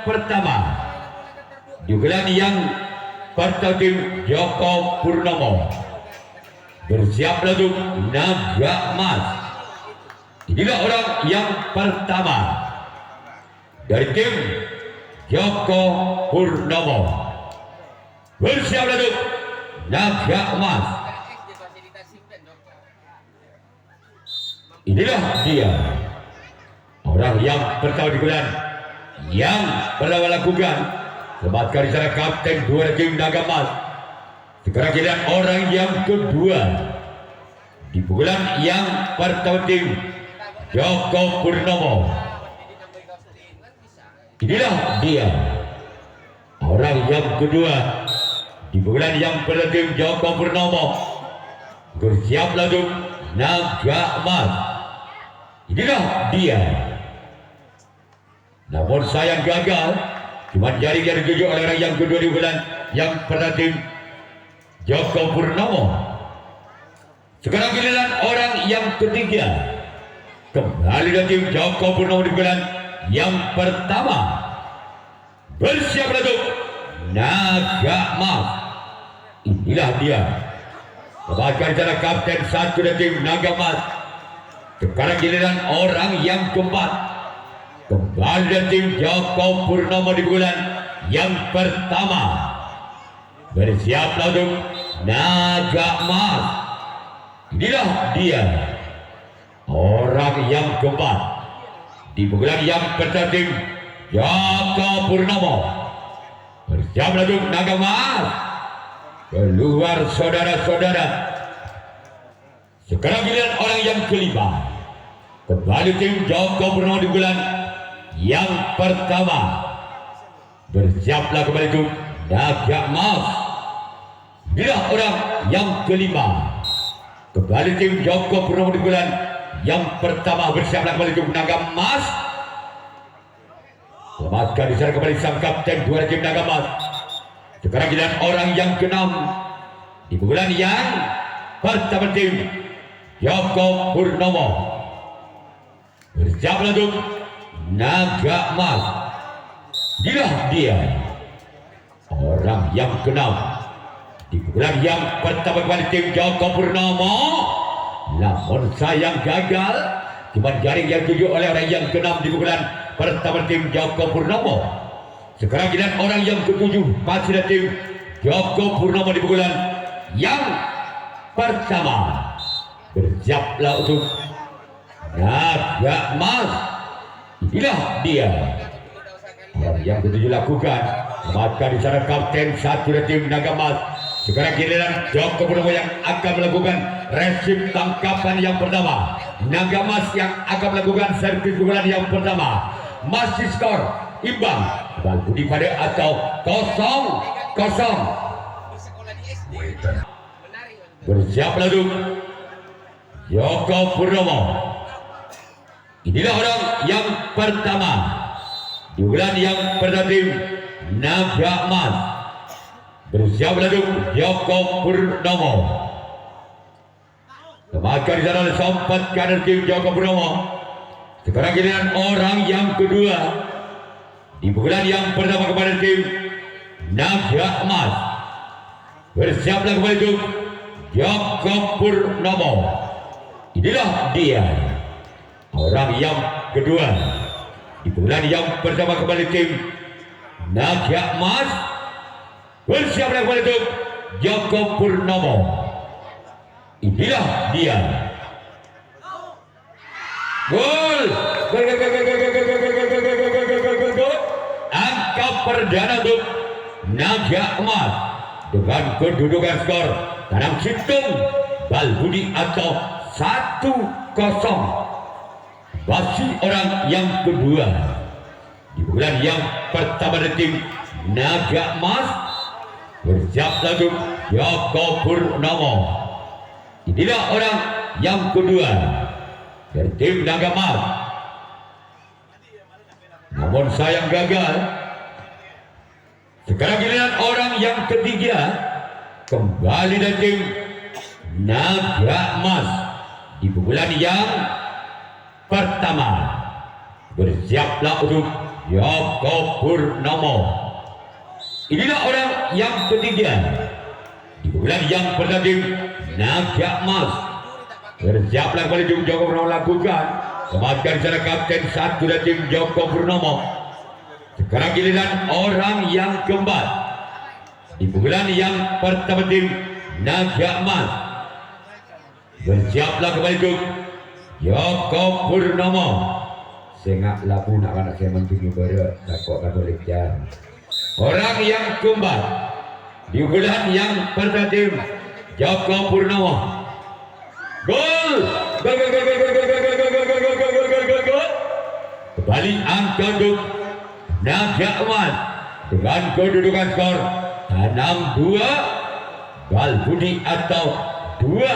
pertama di bulan yang pertama tim Joko Purnomo. Bersiaplah untuk naga emas. Inilah orang yang pertama dari tim Joko Purnomo. Bersiaplah untuk naga emas. Inilah dia orang yang pertama di bulan yang pernah lakukan. Selamat kali sana kapten dua tim naga emas. Sekarang kita orang yang kedua di bulan yang pertama tim Joko Purnomo. Inilah dia orang yang kedua di bulan yang pertama tim Joko Purnomo. Bersiaplah untuk naga emas. Inilah dia. Namun sayang gagal. Cuma jaring yang dituju oleh orang yang kedua di bulan yang pertama tim Joko Purnomo. Sekarang giliran orang yang ketiga. Kembali dari tim Joko Purnomo di bulan yang pertama. Bersiaplah untuk naga emas. Inilah dia. Bahkan cara kapten satu dari tim naga emas. Sekarang giliran orang yang keempat. Kembali dari tim Joko Purnomo di bulan yang pertama. Bersiaplah untuk naga emas. Inilah dia orang yang keempat di bulan yang pertama tim Joko Purnomo. Bersiaplah untuk naga emas. Keluar saudara-saudara. Sekarang giliran orang yang kelima. Kembali tim Joko Purnomo di bulan yang pertama. Bersiaplah kembali itu naga emas. Inilah orang yang kelima. Kembali tim Joko Purnomo di bulan yang pertama. Bersiaplah kembali itu naga emas. Selamatkan di sana kembali sang kapten dua tim naga emas. Sekarang giliran orang yang keenam di bulan yang pertama tim Joko Purnomo. Bersiaplah untuk naga emas. Inilah dia orang yang keenam di bulan yang pertama kembali tim Joko Purnomo. Namun sayang gagal. Cuma jaring yang dituju oleh orang yang keenam di bulan pertama tim Joko Purnomo. Sekarang giliran orang yang ketujuh masih dari tim Joko Purnomo di bulan yang pertama. Bersiaplah untuk naga emas. Inilah dia orang yang ketujuh lakukan. Maka di sana kapten satu dari tim naga emas. Sekarang giliran Joko Purnomo yang akan melakukan resip tangkapan yang pertama. Naga emas yang akan melakukan servis pukulan yang pertama. Masih skor imbang Budi pada atau 0-0. Bersiaplah untuk Joko Purnomo. Inilah orang yang pertama di bulan yang pertama tim naga emas. Bersiaplah untuk Joko Purnomo. Semakan di sana sempat kader tim Joko Purnomo. Sekarang giliran orang yang kedua di bulan yang pertama kepada tim naga emas. Bersiaplah kembali untuk Joko Purnomo. Inilah dia orang yang kedua di bulan yang pertama kembali tim naga emas. Bersiaplah kembali untuk Joko Purnomo. Inilah dia. Gol. Angka perdana untuk naga emas dengan kedudukan skor Tanam Situng Balbudi atau 1-0. Masih orang yang kedua di bulan yang pertama dari tim naga emas. Bersiaplah untuk Joko Purnomo. Inilah orang yang kedua dari tim naga emas. Namun sayang gagal. Sekarang giliran orang yang ketiga. Kembali dari tim naga emas di bulan yang pertama. Bersiaplah untuk Joko Purnomo. Inilah orang yang ketiga di bulan yang pertama Naga Emas. Bersiaplah kembali tim Joko Purnomo lakukan. Kembalikan secara kapten satu dan tim Joko Purnomo. Sekarang giliran orang yang keempat di bulan yang pertama tim Naga Emas. Bersiaplah kembali tim Joko Purnomo. Sengak lapu nak anak saya mentungi berat takut katolik jam. Orang yang keempat di bulan yang pertama tim Joko Purnomo. Gol! Gol gol gol gol gol gol gol gol gol gol gol gol gol gol gol gol. Kembali angka untuk Naga Emas dengan kedudukan skor 6-2 Bal Budi atau 2-0.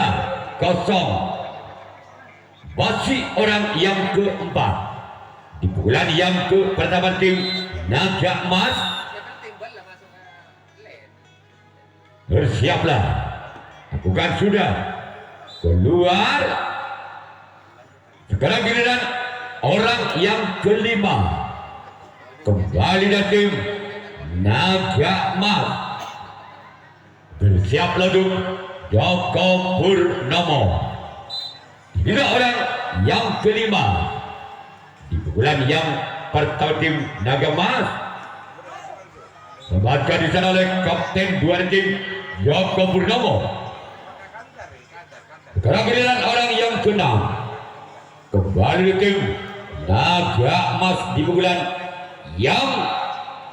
Masih orang yang keempat di bulan yang ke pertama tim Naga Emas. Bersiaplah, bukan sudah keluar. Sekarang giliran orang yang kelima kembali dari tim Naga Emas. Bersiaplah untuk Joko Purnomo. Inilah orang yang kelima di bulan yang pertama tim Naga Emas. Selamatkan di sana oleh kapten dua tim Joko Purnomo. Sekarang giliran orang yang keenam kembali di tim Naga Emas di bulan yang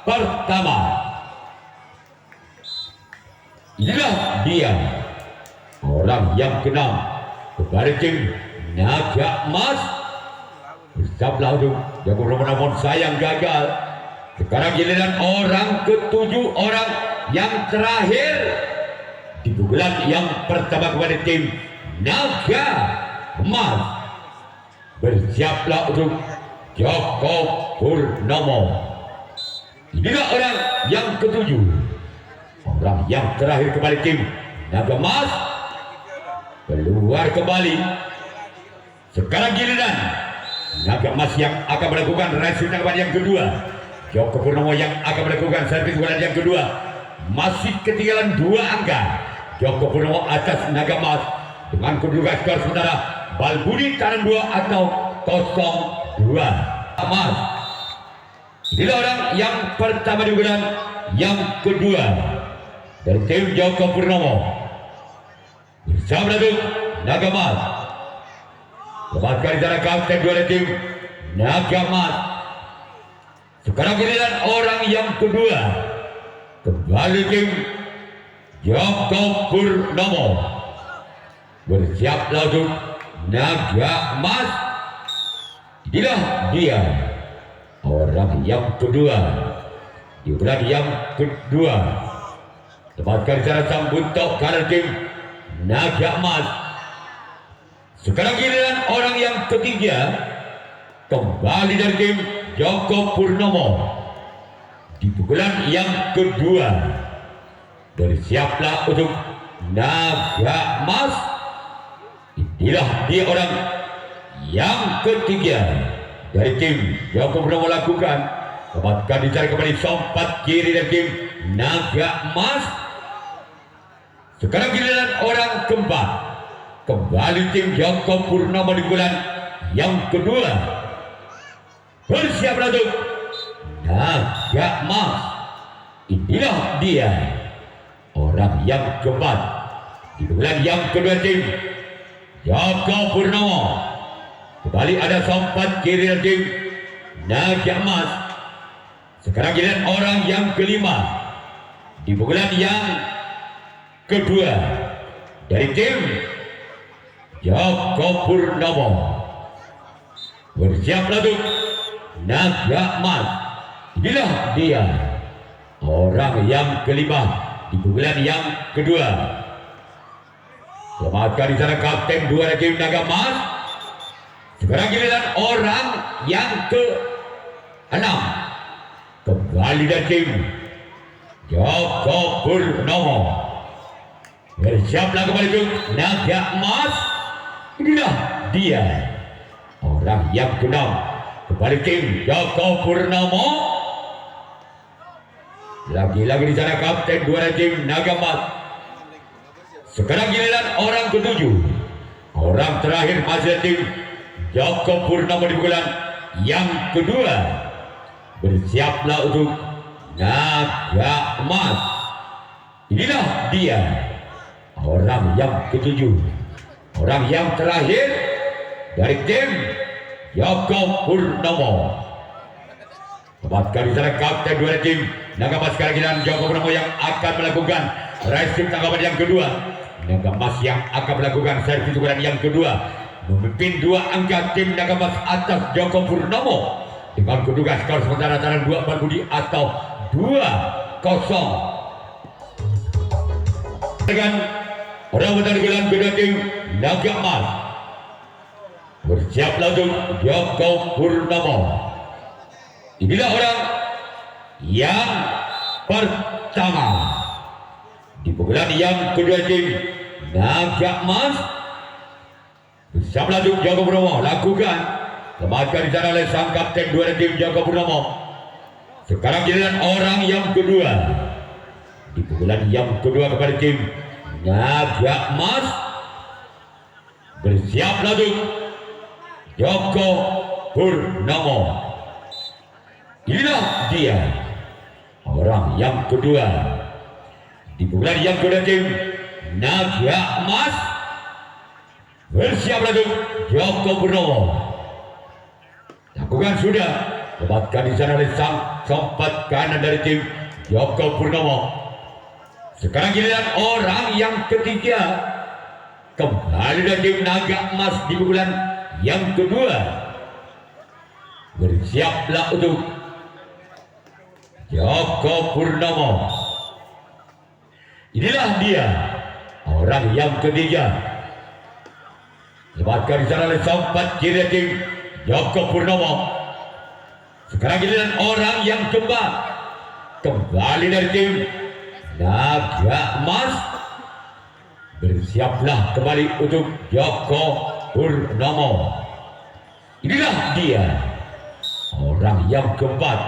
pertama. Inilah dia orang yang keenam kembali tim Naga Emas. Bersiaplah untuk Joko Purnomo, namun sayang gagal. Sekarang giliran orang ketujuh, orang yang terakhir di bulan yang pertama kepada tim Naga Emas. Bersiaplah untuk Joko Purnomo. Inilah orang yang ketujuh, orang yang terakhir kembali tim Naga Emas. Keluar kembali. Sekarang giliran Naga Emas yang akan melakukan racing tanggapan yang kedua. Joko Purnomo yang akan melakukan servis bulan yang kedua. Masih ketinggalan 2 angka. Joko Purnomo atas Naga Emas dengan kedudukan skor sementara Bal Budi taran 2 atau 0-2. Emas. Inilah orang yang pertama di bulan yang kedua dari tim Joko Purnomo. Bersama dengan Naga Emas. Lepaskan di sana kapten dua tim Naga Emas. Sekarang giliran orang yang kedua kembali tim Joko Purnomo. Bersiaplah untuk Naga Emas. Inilah dia orang yang kedua di bulan yang kedua. Lepaskan di sana sang buntok kanan tim Naga Emas. Sekarang giliran orang yang ketiga kembali dari tim Joko Purnomo di pukulan yang kedua. Bersiaplah untuk Naga Emas. Inilah dia orang yang ketiga dari tim Joko Purnomo lakukan. Dapatkan dicari kembali sompat kiri dari tim Naga Emas. Sekarang giliran orang keempat kembali tim Joko Purnomo di bulan yang kedua. Bersiaplah untuk Naga Emas. Inilah dia orang yang keempat di bulan yang kedua tim Joko Purnomo. Kembali ada sompat kiri dari tim Naga Emas. Sekarang giliran orang yang kelima di bulan yang kedua dari tim Joko Purnomo. Bersiaplah untuk Naga Emas. Inilah dia orang yang kelima di bulan yang kedua. Selamatkan di sana kapten dua dari tim Naga Emas. Sekarang giliran orang yang ke-6 kembali dari tim Joko Purnomo. Bersiaplah kembali untuk Naga Emas. Inilah dia orang yang ke-6 kembali tim Joko Purnomo. Lagi-lagi di sana kapten dua tim Naga Emas. Sekarang giliran orang ketujuh. Orang terakhir masih tim Joko Purnomo di bulan yang kedua. Bersiaplah untuk Naga Emas. Inilah dia orang yang ketujuh, orang yang terakhir dari tim Joko Purnomo. Tempatkan di sana kapten dua tim Naga Emas. Sekarang giliran Joko Purnomo yang akan melakukan racing tanggapan yang kedua. Naga Emas yang akan melakukan servis ukuran yang kedua, memimpin dua angka tim Naga Emas atas Joko Purnomo dengan kedudukan skor sementara antara 2-4 budi atau 2-0. Dengan orang bertanding kedua tim Naga Emas. Bersiaplah untuk Joko Purnomo. Inilah orang yang pertama di pukulan yang kedua tim Naga Emas. Bersiaplah untuk Joko Purnomo. Lakukan. Tempatkan di sana oleh sang kapten dua tim Joko Purnomo. Sekarang giliran orang yang kedua. Di pukulan yang kedua kepada tim Naga Emas. Bersiaplah untuk Joko Purnomo. Inilah dia orang yang kedua. Di pukulan yang kedua tim Naga Emas. Bersiaplah untuk Joko Purnomo. Lakukan sudah. Tempatkan di sana oleh sang sompat kanan dari tim Joko Purnomo. Sekarang giliran orang yang ketiga. Kembali dari tim Naga Emas di pukulan yang kedua. Bersiaplah untuk Joko Purnomo. Inilah dia orang yang ketiga. Tempatkan di sana oleh sompat kiri tim Joko Purnomo. Sekarang giliran orang yang keempat. Kembali dari tim Naga Emas. Bersiaplah kembali untuk Joko Purnomo. Inilah dia orang yang keempat.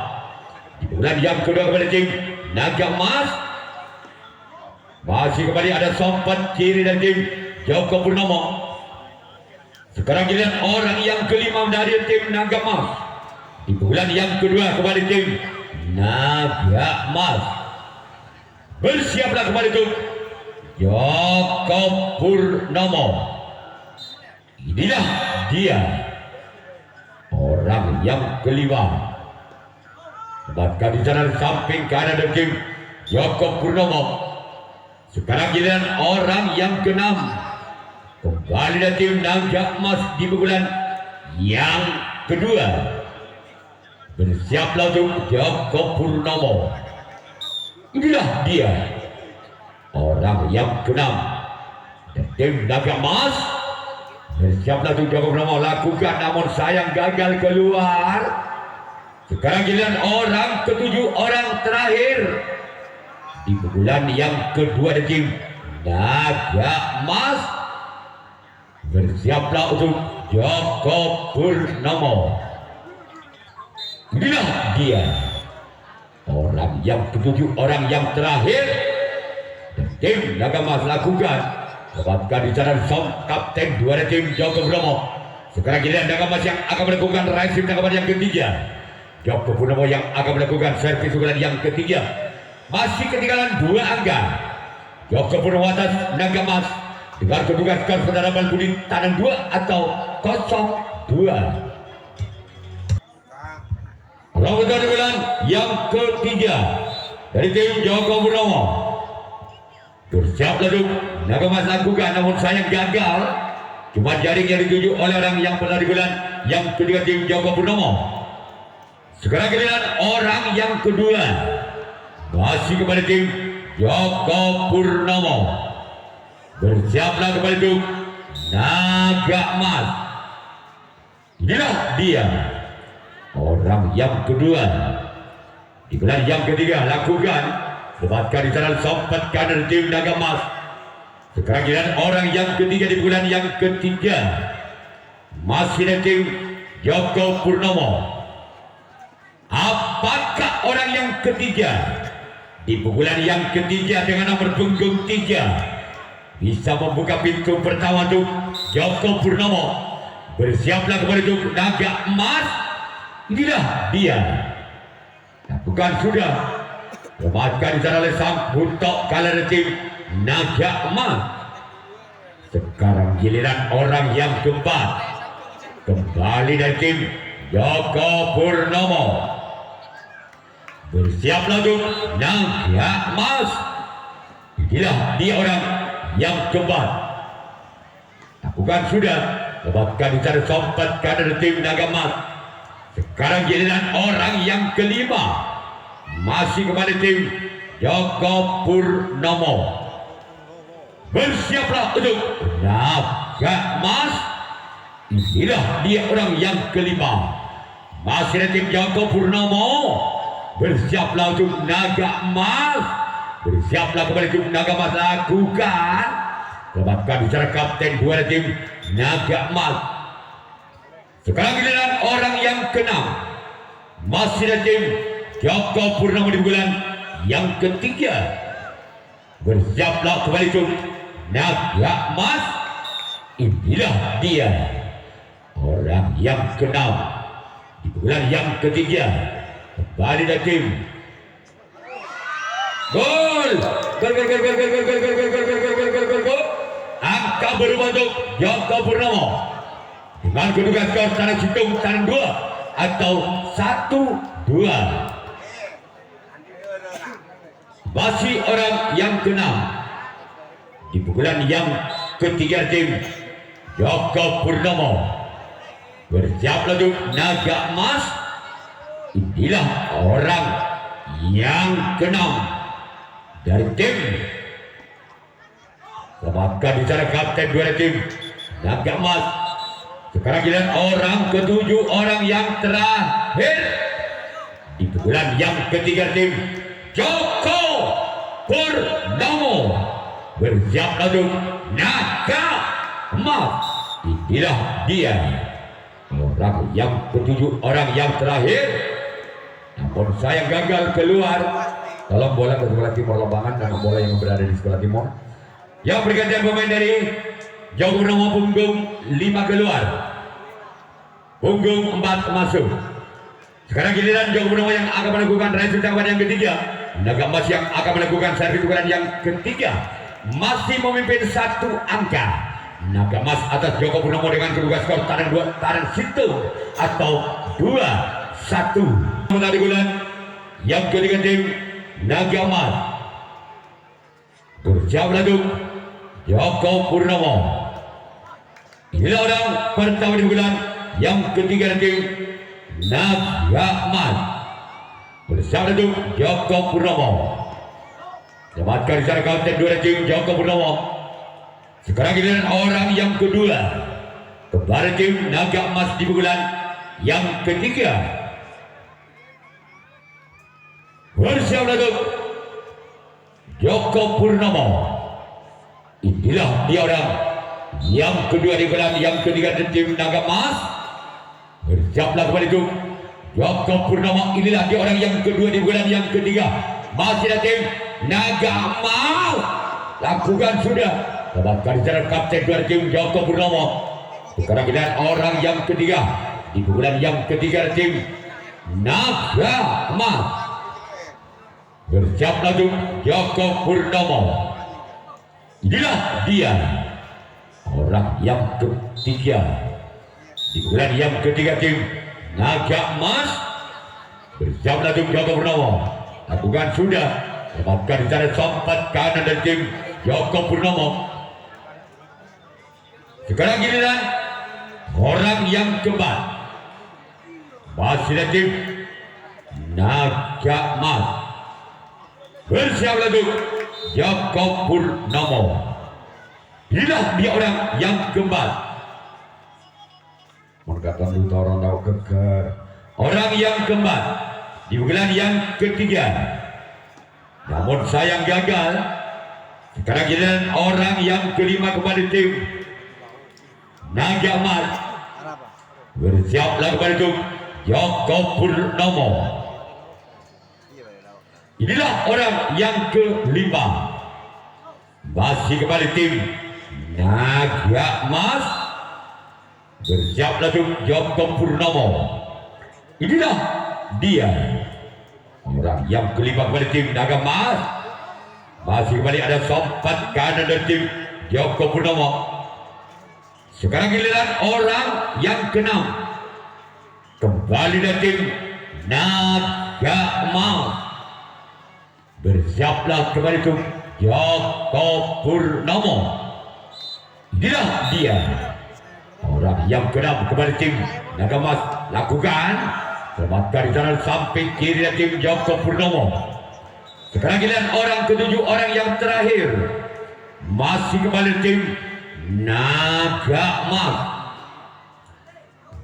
Di bulan yang kedua kepada tim Naga Emas. Masih kembali ada sompat kiri dari tim Joko Purnomo. Sekarang giliran orang yang kelima dari tim Naga Emas. Di bulan yang kedua kembali tim Naga Emas. Bersiaplah kembali untuk Joko Purnomo. Inilah dia orang yang kelima. Tempatkan di sana samping kanan dari tim Joko Purnomo. Sekarang giliran orang yang keenam. Kembali dari tim Naga Emas di pukulan yang kedua. Bersiaplah untuk Joko Purnomo. Inilah dia orang yang keenam dari tim Naga Emas. Bersiaplah untuk Joko Purnomo. Lakukan namun sayang gagal keluar. Sekarang giliran orang ketujuh, orang terakhir di pukulan yang kedua dari tim Naga Emas. Bersiaplah untuk Joko Purnomo. Inilah dia orang yang ketujuh, orang yang terakhir. Dan tim Naga Emas lakukan. Dapatkan di sana kapten dua tim Joko Purnomo. Sekarang giliran Naga Emas yang akan melakukan racing tanggapan yang ketiga. Joko Purnomo yang akan melakukan servis ukuran yang ketiga. Masih ketinggalan 2 angka. Joko Purnomo atas Naga Emas dengan kedudukan skor sementara budi tandang 2 atau 0-2. Rawatan bulan yang ketiga dari tim Joko Purnomo. Bersiaplah untuk Naga Emas lakukan namun sayang gagal. Cuma jaring yang dituju oleh orang yang pernah di bulan yang ketiga tim Joko Purnomo. Sekarang giliran orang yang kedua. Masih kepada tim Joko Purnomo. Bersiaplah kembali untuk Naga Emas. Inilah dia orang yang kedua. Di bulan yang ketiga lakukan. Dapatkan di sana sompat kanan tim Naga Emas. Sekarang giliran orang yang ketiga di bulan yang ketiga. Masih dari tim Joko Purnomo. Apakah orang yang ketiga di pukulan yang ketiga dengan nomor punggung 3 bisa membuka pintu pertama untuk Joko Purnomo? Bersiaplah kembali untuk naga emas. Inilah dia. Bukan sudah lepaskan secara oleh sang butok kalah tim naga emas. Sekarang giliran orang yang keempat kembali dari tim Joko Purnomo. Bersiaplah untuk naga emas. Inilah dia orang yang keempat. Bukan sudah lepaskan secara sompat kader tim naga emas. Sekarang giliran orang yang kelima, masih kepada tim Joko Purnomo. Bersiaplah untuk naga emas. Inilah dia orang yang kelima, masih ada tim Joko Purnomo. Bersiaplah untuk naga emas. Bersiaplah kepada tim naga emas. Lakukan lepaskan secara kapten dua tim naga emas. Sekarang giliran orang yang keenam, masih ada tim Joko Purnomo di bulan yang ketiga. Bersiaplah kembali untuk naga emas. Inilah dia orang yang keenam di bulan yang ketiga. Kembali dari tim gol. Gol. Angka berubah untuk Joko Purnomo dengan kedudukan skor secara hitung secara 2 atau 1-2. Masih orang yang keenam di pukulan yang ketiga tim Joko Purnomo. Bersiaplah untuk naga emas. Inilah orang yang keenam dari tim. Lepaskan bicara kapten dua tim naga emas. Sekarang giliran orang ketujuh, orang yang terakhir di pukulan yang ketiga tim Joko Purnomo. Bersiaplah untuk naga emas. Inilah dia orang yang ketujuh, orang yang terakhir. Namun saya gagal keluar. Tolong bola ke sebelah timur lapangan dan bola yang berada di sebelah timur. Yang bergantian pemain dari Joko Purnomo punggung 5 keluar, punggung 4 masuk. Sekarang giliran Joko Purnomo yang akan melakukan raih cakupan yang ketiga. Naga emas yang akan melakukan servis pukulan yang ketiga masih memimpin 1 angka. Naga emas atas Joko Purnomo dengan kedudukan skor taran situ atau 2-1. Menari bulan yang ketiga tim naga emas. Bersiaplah untuk Joko Purnomo. Inilah orang pertama di bulan yang ketiga tim naga emas. Bersiaplah untuk Joko Purnomo. Selamatkan secara kapten dua tim Joko Purnomo. Sekarang giliran orang yang kedua kepada tim naga emas di bulan yang ketiga. Bersiaplah untuk Joko Purnomo. Inilah dia orang yang kedua di bulan yang ketiga dari tim naga emas. Bersiaplah kembali untuk Joko Purnomo. Inilah dia orang yang kedua di bulan yang ketiga. Masih ada tim naga emas. Lakukan sudah. Lepaskan secara kapten dua tim Joko Purnomo. Sekarang kita orang yang ketiga di bulan yang ketiga tim naga emas. Bersiaplah untuk Joko Purnomo. Inilah dia orang yang ketiga di bulan yang ketiga tim naga emas. Bersiaplah untuk Joko Purnomo. Lakukan sudah. Lepaskan secara sompat kanan dari tim Joko Purnomo. Sekarang giliran orang yang keempat. Masih ada tim naga emas. Bersiaplah untuk Joko Purnomo. Inilah dia orang yang keempat. Merkatan duta orang tahu keker. Orang yang keempat di bulan yang ketiga. Namun sayang gagal. Sekarang giliran orang yang kelima kepada tim naga emas. Bersiaplah kepada itu Joko Purnomo. Inilah orang yang kelima. Masih kembali tim Naga Emas. Bersiaplah itu Joko Purnomo. Inilah dia orang yang kelima kembali tim Naga Emas. Masih kembali ada sompat kanan dari tim Joko Purnomo. Sekarang giliran orang yang keenam. Kembali dari tim Naga Emas. Bersiaplah kembali itu Joko Purnomo. Inilah dia orang yang keenam kembali tim Naga Emas. Lakukan selamatkan di sana sampai kiri dari tim Joko Purnomo. Sekarang giliran orang ketujuh, orang yang terakhir. Masih kembali tim Naga Emas.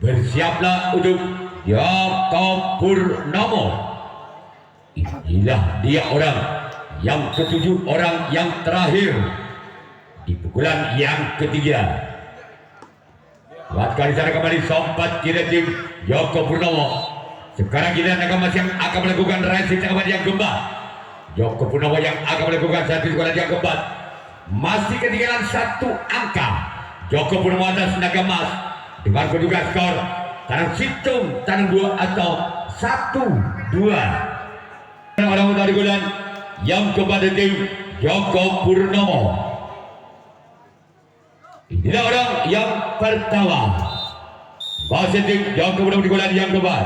Bersiaplah untuk Joko Purnomo. Inilah dia orang yang ketujuh, orang yang terakhir di pukulan yang ketiga. Kuatkan di sana kembali sompat kiri tim Joko Purnomo. Sekarang giliran Naga Emas yang akan melakukan resip kembali yang keempat. Joko Purnomo yang akan melakukan satu pukulan yang keempat. Masih ketinggalan satu angka. Joko Purnomo atas Naga Emas dengan kedudukan skor tanam situng, tanam 2 atau 1-2. Orang utara bulan yang kepada tim Joko Purnomo. Inilah orang yang pertama. Masih tim Joko Purnomo di bulan yang keempat.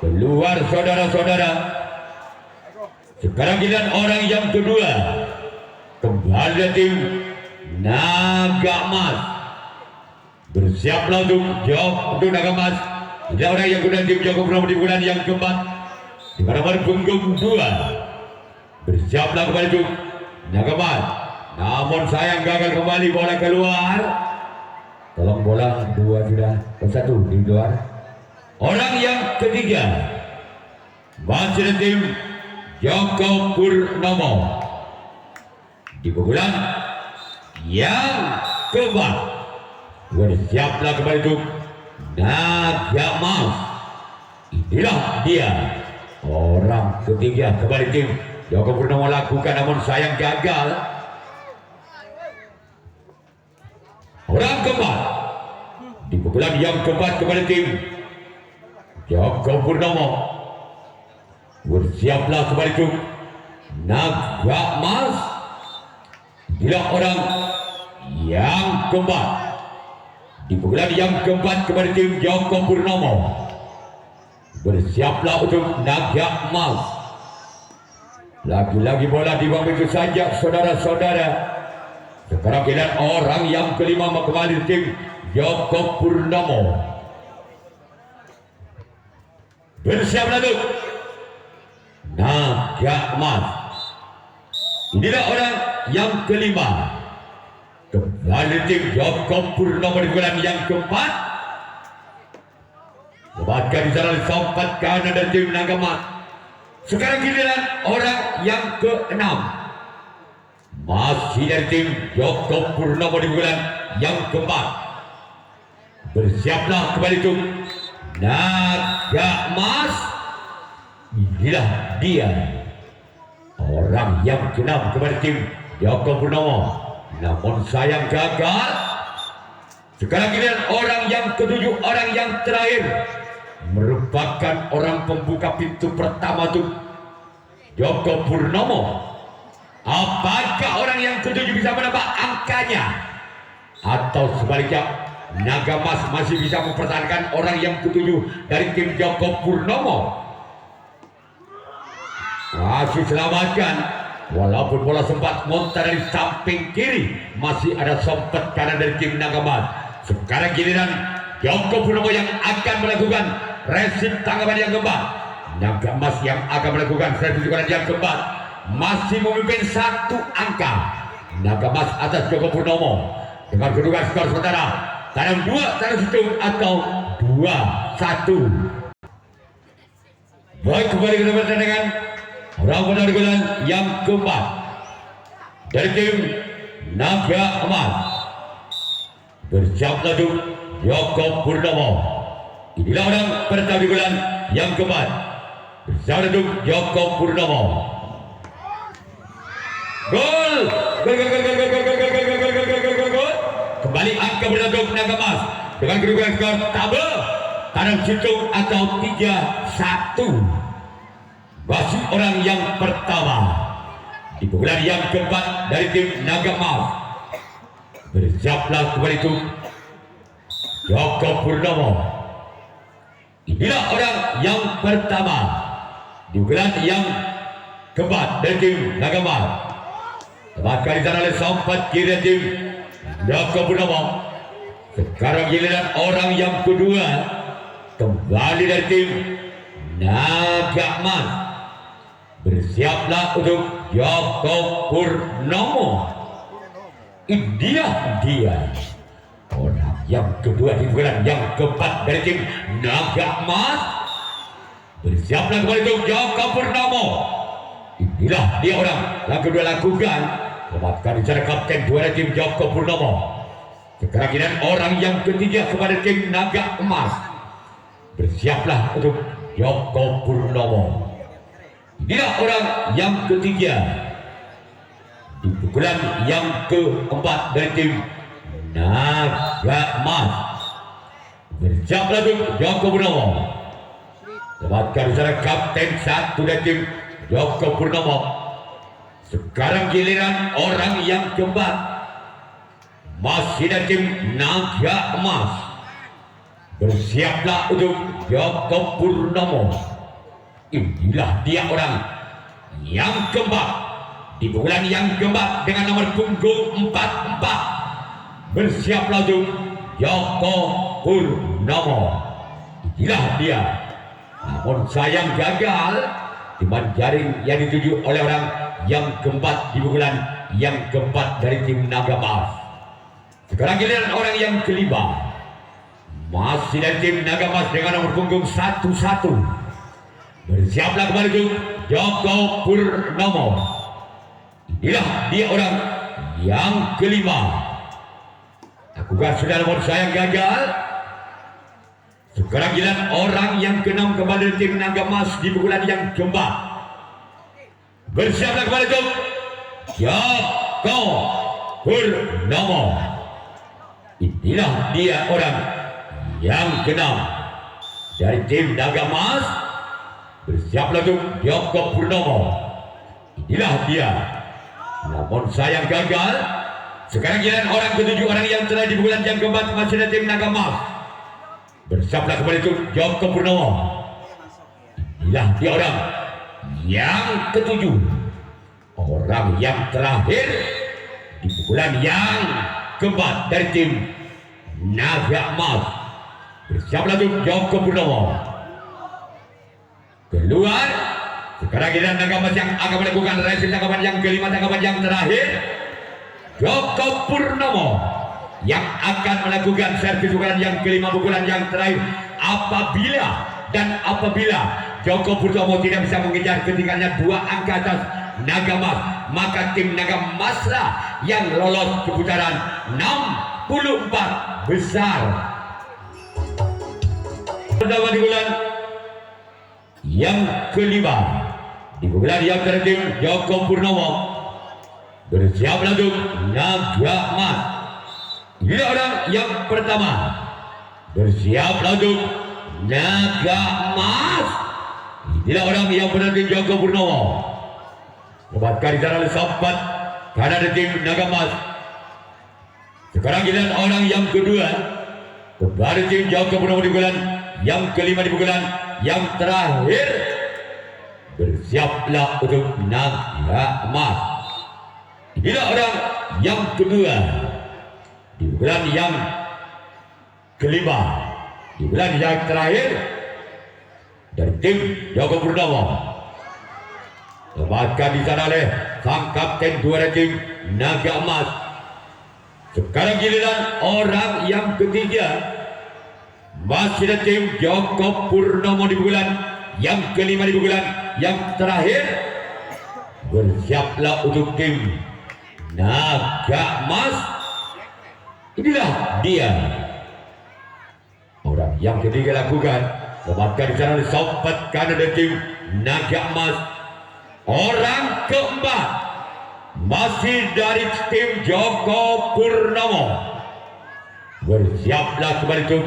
Keluar saudara-saudara. Sekarang giliran orang yang kedua. Kembali tim Naga Emas. Bersiaplah untuk Naga Emas. Ini orang yang kedua tim Joko Purnomo di bulan yang keempat. Di nomor punggung 2. Bersiaplah kembali itu Naga Emas. Namun sayang gagal kembali, bola keluar. Tolong bola 2 sudah ke 1 di luar. Orang yang ketiga. Masih tim Joko Purnomo. Di pukulan yang keempat. Bersiaplah kembali itu Naga Emas. Inilah dia orang ketiga kembali tim Joko Purnomo lakukan, namun sayang gagal. Orang keempat di pukulan yang keempat kembali tim Joko Purnomo. Bersiaplah kembali itu Naga Emas. Inilah orang yang keempat di pukulan yang keempat kembali tim Joko Purnomo. Bersiaplah untuk Naga Emas. Lagi-lagi bola di bawah itu saja saudara-saudara. Sekarang giliran orang yang kelima kembali tim Joko Purnomo. Bersiaplah untuk Naga Emas. Inilah orang yang kelima. Kembali tim Joko Purnomo di bulan yang keempat. Lebatkan di sana sompat kanan dari tim Naga Emas. Sekarang giliran orang yang keenam. Masih dari tim Joko Purnomo di bulan yang keempat. Bersiaplah kembali itu Naga Emas. Inilah dia orang yang keenam kembali tim Joko Purnomo. Namun sayang gagal. Sekarang giliran orang yang ketujuh, orang yang terakhir, merupakan orang pembuka pintu pertama tuh Joko Purnomo. Apakah orang yang ketujuh bisa menambah angkanya, atau sebaliknya Naga Emas masih bisa mempertahankan orang yang ketujuh dari tim Joko Purnomo? Masih selamatkan. Walaupun bola sempat montar dari samping kiri, masih ada sempat kanan dari tim Naga Emas. Sekarang giliran Joko Purnomo yang akan melakukan resip tanggapan yang keempat. Naga Emas yang akan melakukan resip tanggapan yang keempat. Masih memimpin satu angka. Naga Emas atas Joko Purnomo dengan kedudukan skor sementara tanam 2 tanam situng atau 2-1. Baik, kembali ke pertandingan. Orang penampilan yang keempat dari tim Naga Emas. Bersiaplah untuk Joko Purnomo. Inilah orang pertama di bulan yang keempat. Bersama dengan Joko Purnomo. Gol! Gol, gol, gol, gol, gol, gol, gol, gol, gol, gol, gol, gol, gol, gol, gol. Kembali angka berlaku Naga Mas dengan kedudukan skor tabel tanam cincung atau 3-1. Wasit orang yang pertama di bulan yang keempat dari tim Naga Mas. Bersiaplah kembali itu Joko Purnomo. Inilah orang yang pertama di bulan yang keempat dari tim Naga Mas. Tebatkan di sana oleh sampat kiri tim Joko Purnomo. Sekarang giliran orang yang kedua kembali dari tim Naga Mas. Bersiaplah untuk Joko Purnomo. Inilah dia orang yang kedua di bulan yang keempat dari tim Naga Mas. Bersiaplah kembali untuk Joko Purnomo. Inilah dia orang yang kedua lakukan. Selamatkan di sana kapten dua dari tim Joko Purnomo. Sekarang giliran orang yang ketiga kepada tim Naga Emas. Bersiaplah untuk Joko Purnomo. Inilah orang yang ketiga di pukulan yang keempat dari tim Naga Emas. Bersiaplah untuk Joko Purnomo. Selamatkan di sana kapten satu dari tim Joko Purnomo. Sekarang giliran orang yang keempat masih dari tim Naga Emas. Bersiaplah untuk Joko Purnomo. Inilah dia orang yang keempat di bulan yang keempat dengan nomor punggung 44. Bersiaplah untuk Joko Purnomo. Inilah dia. Namun sayang gagal. Timan jaring yang dituju oleh orang yang keempat di bulan yang keempat dari tim Naga Mas. Sekarang giliran orang yang kelima masih dari tim Naga Mas dengan nomor punggung 11. Bersiaplah kembali untuk Joko Purnomo. Inilah dia orang yang kelima. Aku sudah nomor sayang gagal. Sekarang giliran orang yang keenam kembali dari tim Naga Mas di bulan yang keempat. Bersiaplah kembali untuk Joko Purnomo. Inilah dia orang yang keenam dari tim Naga Mas. Bersiaplah untuk Joko Purnomo. Inilah dia. Namun sayang gagal. Sekarang giliran orang ketujuh, orang yang terakhir di bulan yang keempat masih dari tim Naga Mas. Bersiaplah kembali untuk Joko Purnomo. Inilah dia orang yang ketujuh, orang yang terakhir di bulan yang keempat dari tim Naga Emas. Bersiaplah untuk Joko Purnomo. Keluar. Sekarang kita Naga Emas yang akan melakukan racing tangkapan yang kelima, tangkapan yang terakhir. Joko Purnomo yang akan melakukan servis pukulan yang kelima, pukulan yang terakhir. Apabila Joko Purnomo tidak bisa mengejar ketinggalannya 2 angka atas Naga Emas, maka tim Naga Emas lah yang lolos ke putaran 64 besar. Pertama di bulan yang kelima, di bulan yang terakhir Joko Purnomo. Bersiaplah untuk Naga Emas. Ini orang yang pertama. Bersiaplah untuk Naga Emas. Inilah orang yang berarti Joko Purnomo. Lebatkan di sana oleh sahabat karena ada tim Naga Emas. Sekarang giliran orang yang kedua kembali tim Joko Purnomo di bulan yang kelima, di bulan yang terakhir. Bersiaplah untuk Naga Emas. Inilah orang yang kedua di bulan yang kelima, di bulan yang terakhir dari tim Joko Purnomo. Tempatkan di sana oleh sang kapten dua dari tim Naga Emas. Sekarang giliran orang yang ketiga masih dari tim Joko Purnomo di bulan yang kelima, di bulan yang terakhir. Bersiaplah untuk tim Naga Emas. Inilah dia orang yang ketiga lakukan. Lepaskan di sana sobat kanan dari tim Naga Emas. Orang keempat masih dari tim Joko Purnomo. Bersiaplah kembali itu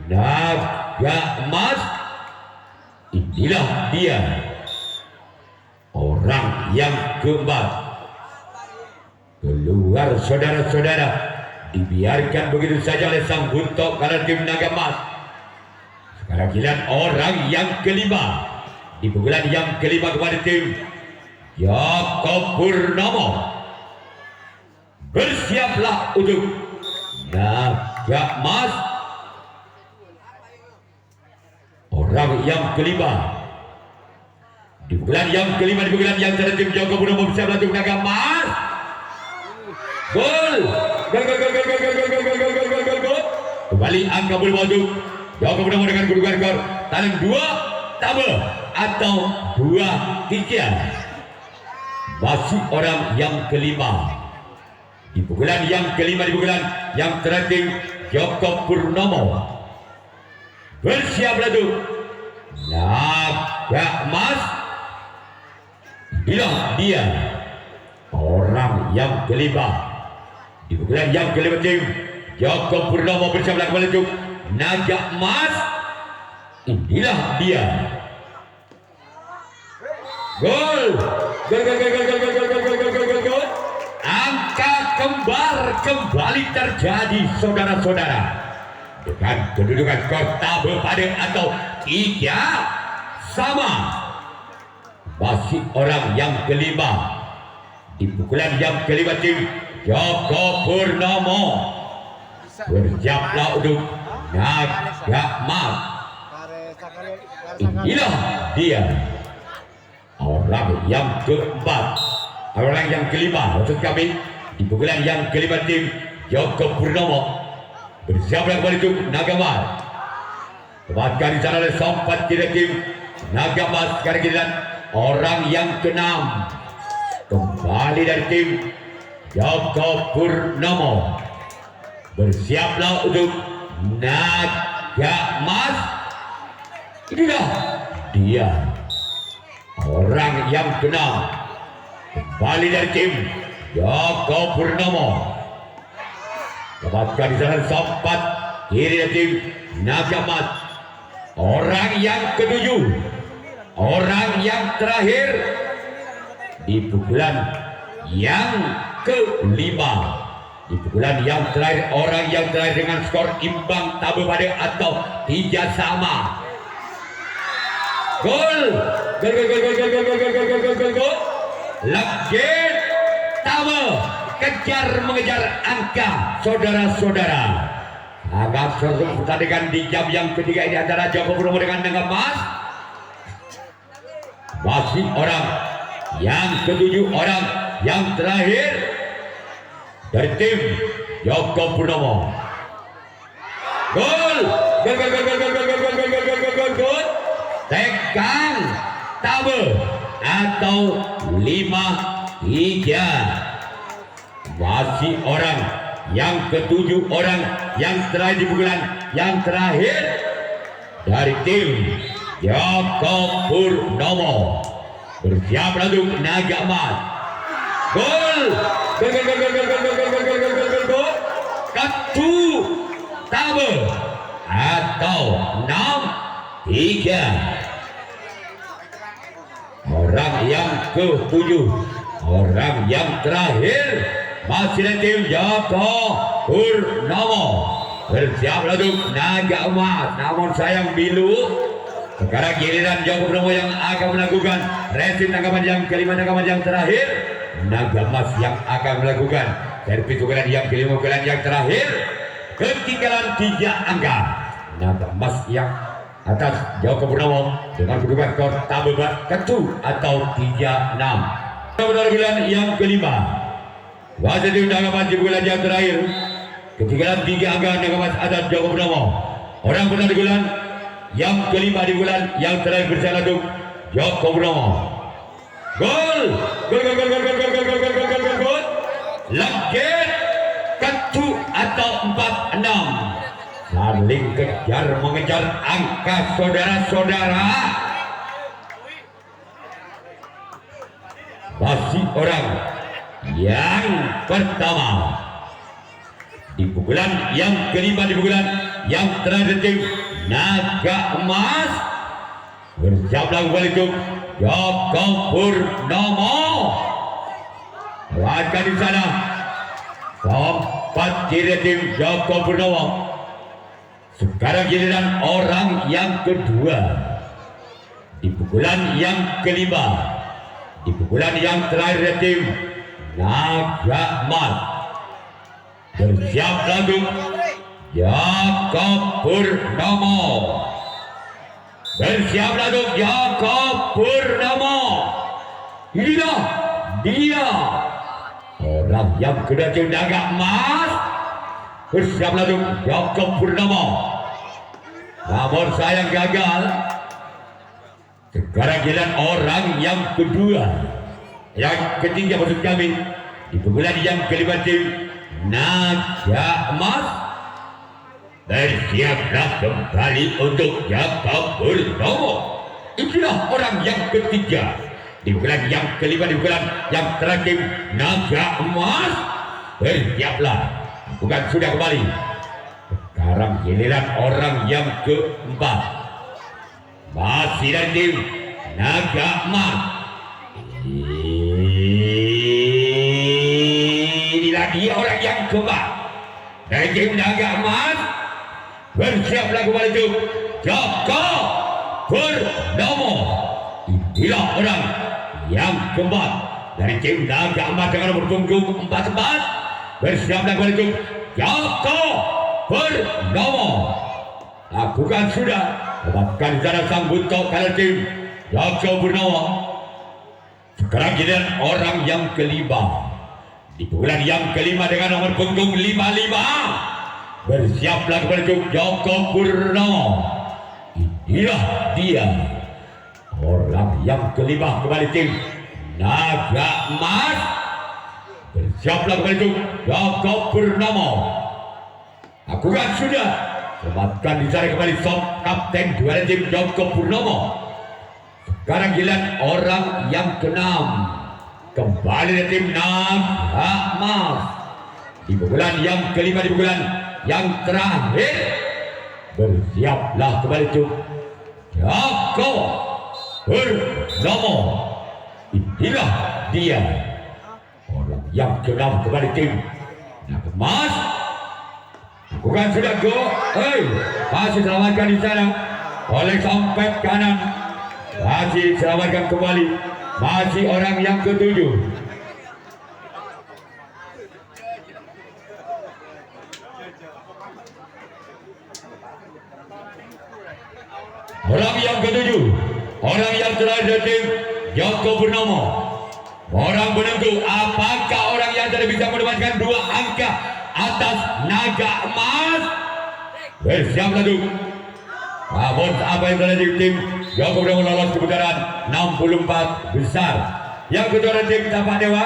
Naga Emas. Inilah dia orang yang keempat. Keluar saudara-saudara, dibiarkan begitu saja oleh sang buntok kanan tim Naga Emas. Sekarang giliran orang yang kelima. Di pukulan yang kelima kepada tim Joko Purnomo. Bersiaplah untuk Naga Emas. Orang yang kelima. Di pukulan yang kelima, di pukulan yang terakhir tim Joko Purnomo bersiaplah untuk Naga Emas. Gol. Gol, gol, gol, gol, gol, gol, gol, gol, gol, gol, gol, gol. Kembali angka bola masuk. Joko Purnomo dengan kedudukan skor talang 2 tambah atau 2-3. Masih orang yang kelima. Di pukulan yang kelima, di pukulan yang terakhir Joko Purnomo. Bersiaplah tuh Naga Emas. Inilah dia orang yang kelima. Di pukulan yang kelima tim Joko Purnomo bersiaplah kembali tuh Naga Emas. Inilah dia. Gol. Gol, gol, gol, gol, gol, gol, gol, gol, gol, gol, gol. Angka kembar kembali terjadi saudara-saudara. Dengan kedudukan skor tabel pada atau 3 sama. Masih orang yang kelima. Di pukulan yang kelima tim Joko Purnomo. Bersiaplah untuk Naga Emas. Inilah dia orang yang keempat, orang yang kelima maksud kami. Di pukulan yang kelima tim Joko Purnomo. Bersiaplah kembali untuk Naga Emas. Lepaskan di sana oleh sompat kiri tim Naga Emas. Sekarang giliran orang yang keenam kembali dari tim Joko Purnomo. Bersiaplah untuk Naga Emas. Inilah dia orang yang keenam kembali dari tim Joko Purnomo. Lepaskan di sana sempat kiri dari tim Naga Emas. Orang yang ketujuh, orang yang terakhir di pukulan yang kelima. Di pukulan yang terakhir, orang yang terakhir dengan skor imbang tabel pada atau 3 sama. Gol. Gol, gol, gol, gol, gol, gol, gol, gol, gol, gol, gol, gol. Legit tabel kejar mengejar angka saudara-saudara. Agak seru pertandingan di jam yang ketiga ini antara Joko Purnomo dengan Naga Emas. Masih orang yang ketujuh, orang yang terakhir dari tim Joko Purnomo. Gol. Gol, gol, gol, gol, gol, gol, gol, gol, gol, gol, gol, gol. Tekan tabel atau 5-3. Masih orang yang ketujuh, orang yang terakhir di pukulan yang terakhir dari tim Joko Purnomo. Bersiaplah untuk Naga Emas. Gol. Gol, gol, gol, gol, gol, gol, gol, gol, gol, gol, gol, gol. Kartu tabel atau 6-3. Orang yang ketujuh, orang yang terakhir masih dari tim Joko Purnomo. Bersiaplah untuk Naga Emas. Namun sayang bilu. Sekarang giliran Joko Purnomo yang akan melakukan resin tanggapan yang kelima, tanggapan yang terakhir. Naga Emas yang akan melakukan servis pukulan yang kelima, pukulan yang terakhir. Ketinggalan 3 angka. Naga Emas yang atas Joko Purnomo dengan kedudukan skor tabel ketu atau 3-6. Pukulan yang kelima. Wasit Naga Emas di pukulan yang terakhir. Ketinggalan 3 angka Naga Emas atas Joko Purnomo. Orang pukulan yang kelima di bulan yang terakhir berjalan untuk Joko Purnomo. Gol. Gol, gol, gol, gol, gol, gol, gol, gol, gol, gol, gol, gol. Legit ketu atau 4-6. saling kejar mengejar angka saudara-saudara. Masih orang yang pertama di pukulan yang kelima, di pukulan yang terakhir tim Naga Emas. Bersiaplah kembali itu Joko Purnomo. Lawan di sana sempat kiri tim Joko Purnomo. Sekarang giliran orang yang kedua di pukulan yang kelima, di pukulan yang terakhir tim Naga Emas. Bersiap lagu Joko Purnomo. Bersiap lagu Joko Purnomo. Inilah dia orang yang kedua tim Naga Emas. Bersiap lagu Joko Purnomo. Namun sayang gagal. Sekarang jalan orang yang kedua, yang ketiga maksud kami, di pukulan yang kelima tim Naga Emas. Bersiaplah kembali untuk Joko Purnomo. Itulah orang yang ketiga di pukulan yang kelima, di pukulan yang terakhir Naga Emas. Bersiaplah, bukan sudah kembali. Sekarang giliran orang yang keempat, masih dari tim Naga Emas. Inilah dia orang yang keempat dari tim Naga Emas. Bersiaplah kembali itu Joko Purnomo. Inilah orang yang keempat dari tim Naga Emas dengan nomor punggung 44. Bersiaplah kembali itu Joko Purnomo. Lakukan sudah. Dapatkan cara sang buntut kalah tim Joko Purnomo. Sekarang giliran orang yang kelima di pukulan yang kelima dengan nomor punggung 55. Bersiaplah kepada Joko Purnomo. Inilah dia orang yang kelima kembali tim Naga Emas. Bersiaplah kepada Joko Purnomo. Lakukan sudah. Selamatkan dicari kembali Sob Kapten juara tim Joko Purnomo. Sekarang giliran orang yang keenam kembali dari tim Naga Emas. Di pukulan yang kelima, di pukulan yang terakhir. Bersiaplah kembali itu Joko Purnomo. Inilah dia orang yang keenam kembali tim Naga Emas. Bukan sudah go, masih selamatkan di sana oleh sompet kanan, masih selamatkan kembali, masih orang yang ketujuh. Orang yang ketujuh, orang yang terakhir tim Joko Purnomo. Orang penentu apakah orang yang tidak bisa mendapatkan 2 angka atas Naga Emas. Bersiap lalu. Namun apa yang terjadi tim Joko Purnomo lolos ke putaran 64 besar. Yang kedua tim Tapak Dewa